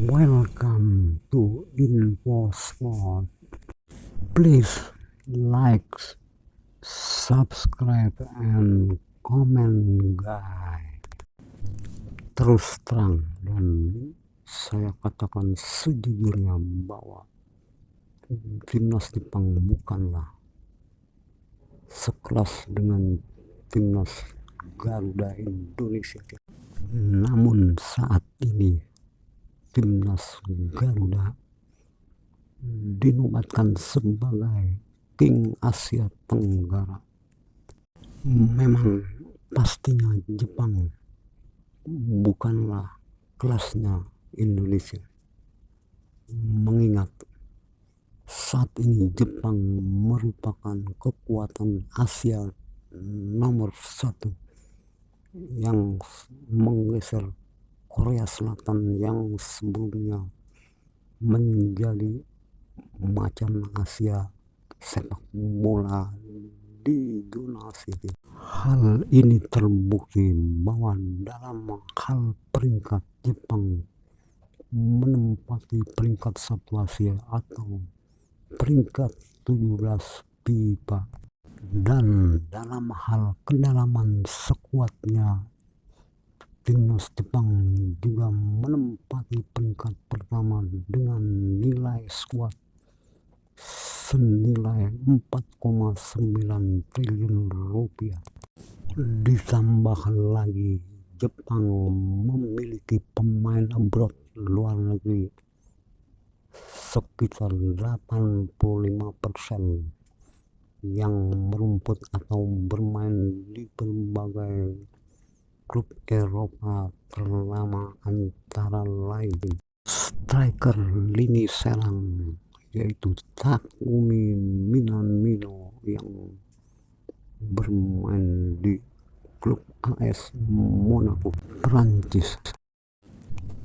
Welcome to InfoSport. Please like, subscribe, and comment, guys. Terus terang dan saya katakan sejujurnya bahwa timnas Jepang bukanlah sekelas dengan timnas Garuda Indonesia. Namun saat ini timnas Garuda dinobatkan sebagai King Asia Tenggara. Memang pastinya Jepang bukanlah kelasnya Indonesia, mengingat saat ini Jepang merupakan kekuatan Asia nomor 1 yang menggeser Korea Selatan yang sebelumnya menjadi macan Asia sepak bola di zona Asia. Hal ini terbukti bahwa dalam hal peringkat Jepang menempati peringkat 1 Asia atau peringkat 17 FIFA, dan dalam hal kedalaman skuadnya timnas Jepang juga menempati peringkat pertama dengan nilai skuad senilai 4,9 triliun rupiah. Ditambah lagi Jepang memiliki pemain abroad luar negeri sekitar 85% yang merumput atau bermain di berbagai klub Eropa ternama, antara lain striker lini serang yaitu Takumi Minamino yang bermain di klub AS Monaco Prancis,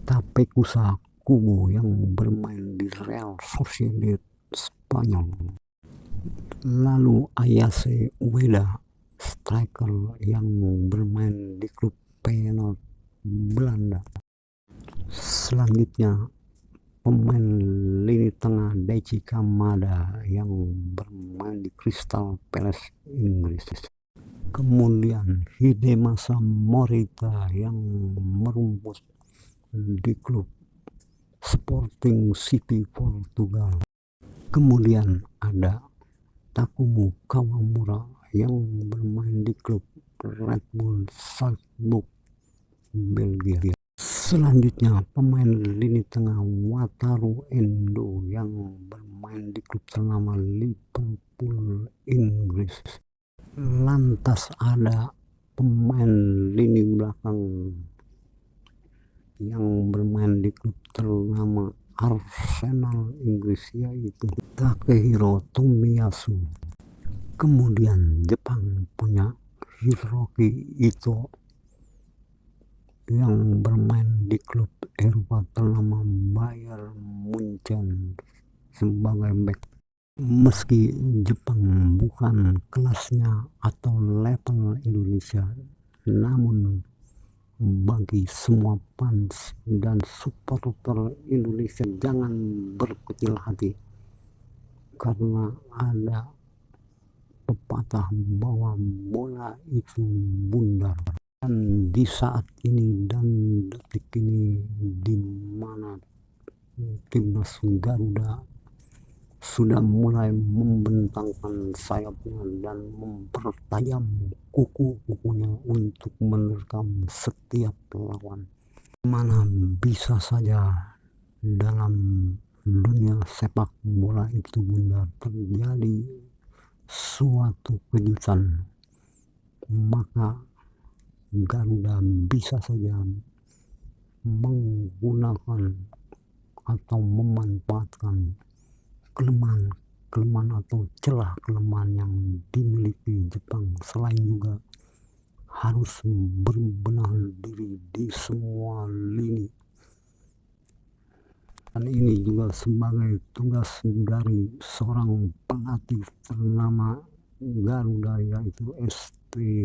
Takefusa Kubo yang bermain di Real Sociedad Spanyol, lalu Ayase Ueda striker yang bermain di klub Feyenoord Belanda. Selanjutnya pemain lini tengah Daichi Kamada yang bermain di Crystal Palace Inggris. Kemudian Hidemasa Morita yang merumput di klub Sporting City Portugal. Kemudian ada Takuma Kawamura yang bermain di klub Red Bull Salzburg, Belgia. Selanjutnya pemain lini tengah Wataru Endo yang bermain di klub ternama Liverpool, Inggris. Lantas ada pemain lini belakang yang bermain di klub ternama Arsenal, Inggris, yaitu Takehiro Tomiyasu. Kemudian Jepang punya Hiroki Ito yang bermain di klub Eropa ternama Bayern Munchen sebagai bek. Meski Jepang bukan kelasnya atau level Indonesia, namun bagi semua fans dan supporter Indonesia jangan berkecil hati, karena ada pepatah bahwa bola itu bundar. Dan di saat ini dan detik ini, di mana timnas Garuda sudah mulai membentangkan sayapnya dan mempertajam kuku-kukunya untuk menerkam setiap lawan, mana bisa saja dalam dunia sepak bola itu bundar terjadi suatu kejutan, maka Garuda bisa saja menggunakan atau memanfaatkan kelemahan atau celah kelemahan yang dimiliki Jepang. Selain juga harus berbenah diri di semua lini, dan ini juga sebagai tugas dari seorang pelatih ternama Garuda, yaitu ST.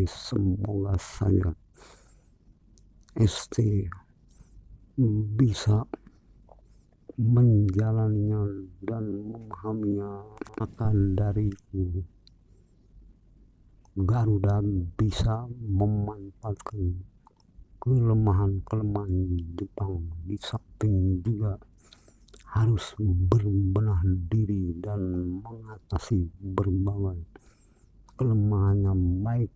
Semoga saja ST bisa menjalaninya dan memahaminya. Maka dari itu Garuda bisa memanfaatkan kelemahan-kelemahan Jepang, di samping juga harus berbenah diri dan mengatasi berbagai kelemahannya, baik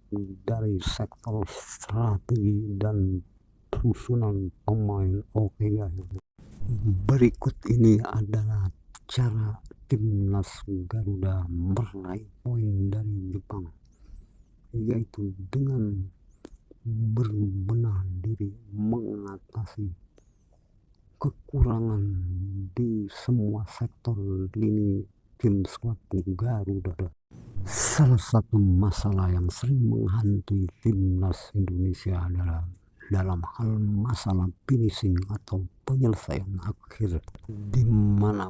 dari sektor strategi dan susunan pemain. Oke guys, berikut ini adalah cara timnas Garuda meraih poin dari Jepang, yaitu dengan berbenah diri, mengatasi kekurangan di semua sektor lini tim skuad Garuda. Salah satu masalah yang sering menghantui timnas Indonesia adalah dalam hal masalah finishing atau penyelesaian akhir, di mana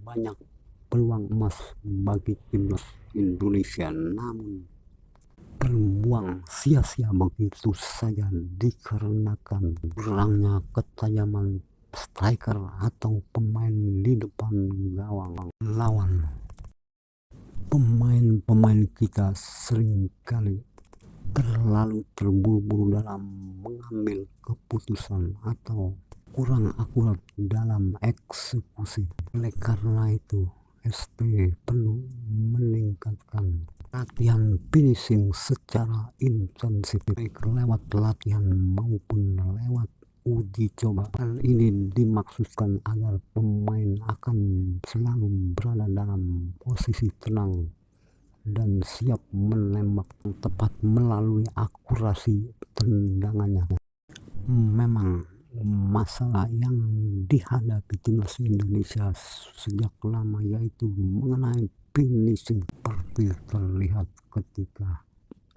banyak peluang emas bagi timnas Indonesia namun terbuang sia-sia begitu saja dikarenakan kurangnya ketajaman striker atau pemain di depan gawang lawan. Pemain-pemain kita seringkali terlalu terburu-buru dalam mengambil keputusan atau kurang akurat dalam eksekusi. Oleh karena itu, ST perlu meningkatkan latihan finishing secara intensif, baik lewat latihan maupun lewat uji coba. Hal ini dimaksudkan agar pemain akan selalu berada dalam posisi tenang dan siap menembak tepat melalui akurasi tendangannya. Memang masalah yang dihadapi timnas Indonesia sejak lama yaitu mengenai finishing, seperti terlihat ketika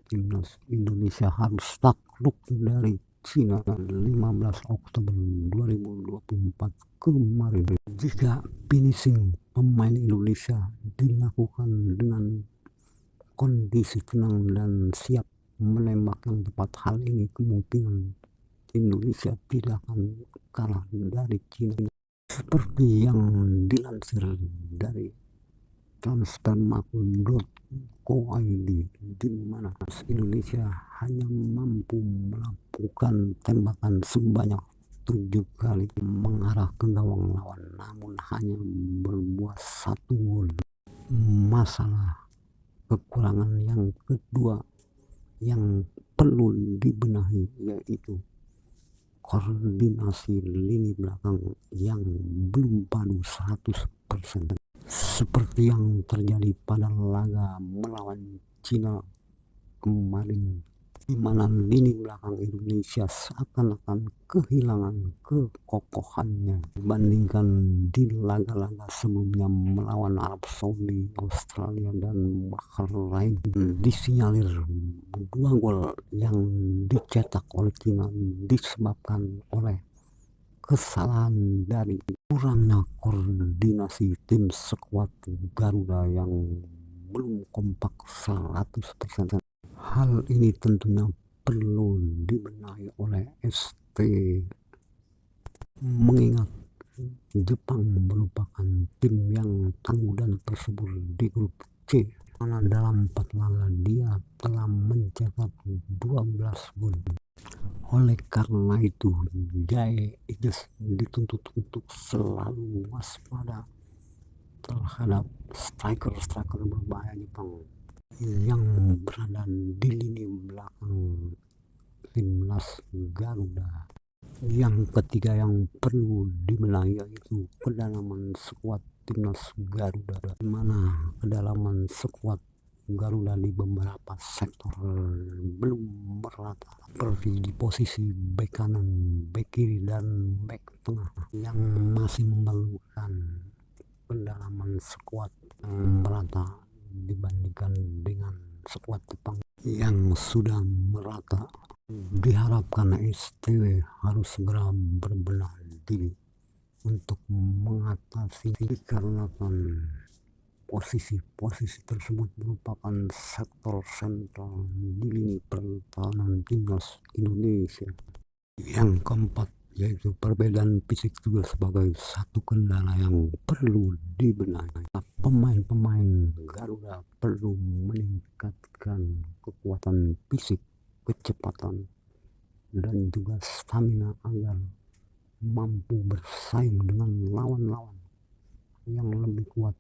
timnas Indonesia harus takluk dari Cina 15 Oktober 2024 kemarin. Jika finishing pemain Indonesia dilakukan dengan kondisi tenang dan siap menembak yang tepat, hal ini kemungkinan Indonesia tidak akan kalah dari Cina. Seperti yang dilansir dari transfermarkt.co.id, di mana Indonesia hanya mampu melakukan tembakan sebanyak 7 kali mengarah ke gawang lawan, namun hanya berbuah 1 gol. Masalah kekurangan yang kedua yang perlu dibenahi yaitu koordinasi lini belakang yang belum padu 100%, seperti yang terjadi pada laga melawan Cina kemarin, di mana lini belakang Indonesia seakan-akan kehilangan kekokohannya dibandingkan di laga-laga sebelumnya melawan Arab Saudi, Australia, dan Bahrain. Disinyalir 2 gol yang dicetak oleh Cina disebabkan oleh kesalahan dari kurangnya koordinasi tim skuad Garuda yang belum kompak 100%. Hal ini tentunya perlu dibenahi oleh ST, mengingat Jepang merupakan tim yang tangguh dan tersebut di grup C, karena dalam 4 laga dia telah mencetak 12 gol. Oleh karena itu, Jai Eagles dituntut untuk selalu waspada terhadap striker-striker berbahaya Jepang yang berada di lini belakang timnas Garuda. Yang ketiga yang perlu dibenahi yaitu kedalaman skuad timnas Garuda, di mana kedalaman skuad Garuda di beberapa sektor belum merata, seperti di posisi bek kanan, bek kiri, dan bek tengah yang masih memerlukan pendalaman skuad yang merata dibandingkan dengan skuad Jepang yang sudah merata. Diharapkan STW harus segera berbenah diri untuk mengatasi, dikarenakan posisi-posisi tersebut merupakan sektor sentral di lini pertahanan timnas Indonesia. Yang keempat yaitu perbedaan fisik juga sebagai satu kendala yang perlu dibenahi. Pemain-pemain Garuda perlu meningkatkan kekuatan fisik, kecepatan, dan juga stamina agar mampu bersaing dengan lawan-lawan yang lebih kuat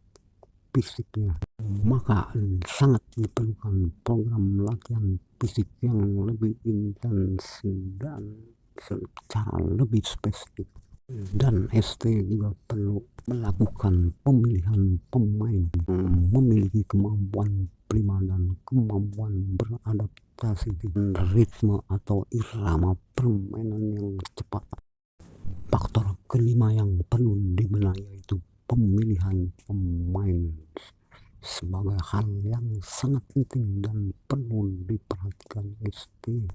fisiknya. Maka sangat diperlukan program latihan fisik yang lebih intens dan secara lebih spesifik. Dan ST juga perlu melakukan pemilihan pemain yang memiliki kemampuan prima dan kemampuan beradaptasi dengan ritme atau irama permainan yang cepat. Faktor kelima yang perlu dibenahi yaitu pemilihan pemain sebagai hal yang sangat penting dan perlu diperhatikan ST.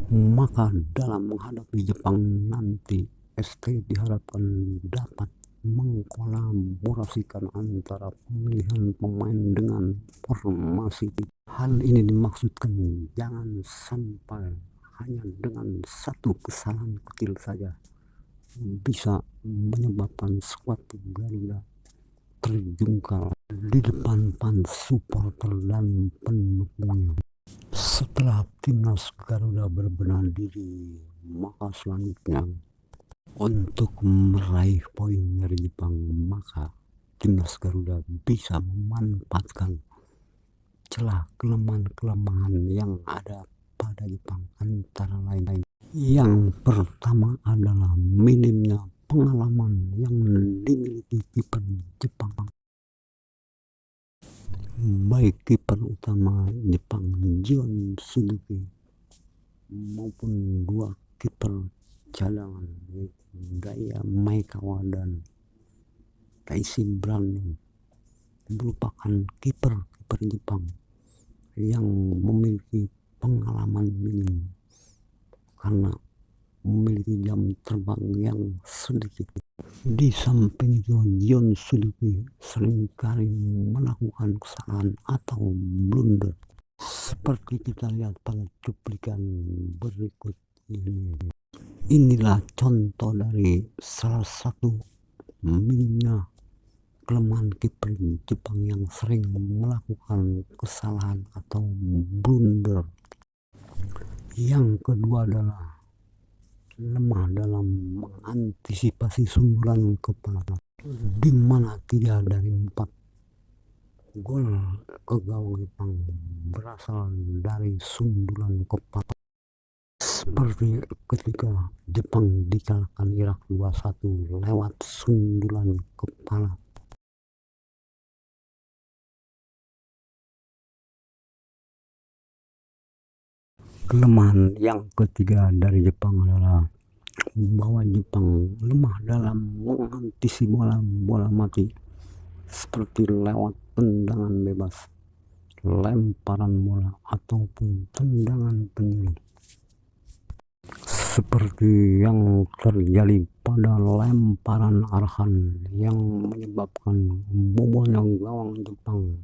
Maka dalam menghadapi Jepang nanti, ST diharapkan dapat mengkolaborasikan antara pemilihan pemain dengan formasi. Hal ini dimaksudkan jangan sampai hanya dengan satu kesalahan kecil saja bisa menyebabkan skuad Garuda terjungkal di depan supporter dan pendukungnya. Setelah timnas Garuda berbenah diri, maka selanjutnya untuk meraih poin dari Jepang, maka timnas Garuda bisa memanfaatkan celah kelemahan-kelemahan yang ada pada Jepang, antara lain. Yang pertama adalah minimnya pengalaman yang dimiliki kiper Jepang. Baik kiper utama Jepang Jon Suzuki maupun dua kiper cadangan yaitu Gaya Maekawa dan Taishi Brando merupakan kiper Jepang yang memiliki pengalaman minim karena memiliki jam terbang yang sedikit. Di samping itu, Jon Suzuki seringkali melakukan kesalahan atau blunder seperti kita lihat pada cuplikan berikut ini. Inilah contoh dari salah satu minimnya kelemahan kiper Jepang yang sering melakukan kesalahan atau blunder. Yang kedua adalah lemah dalam mengantisipasi sundulan kepala, di mana 3 dari 4 gol ke gawang Jepang berasal dari sundulan kepala. Seperti ketika Jepang dikalahkan Irak 2-1 lewat sundulan kepala. Kelemahan yang ketiga dari Jepang adalah bahwa Jepang lemah dalam mengantisipasi bola mati seperti lewat tendangan bebas, lemparan bola ataupun tendangan penyerang, seperti yang terjadi pada lemparan Arhan yang menyebabkan bobolnya gawang Jepang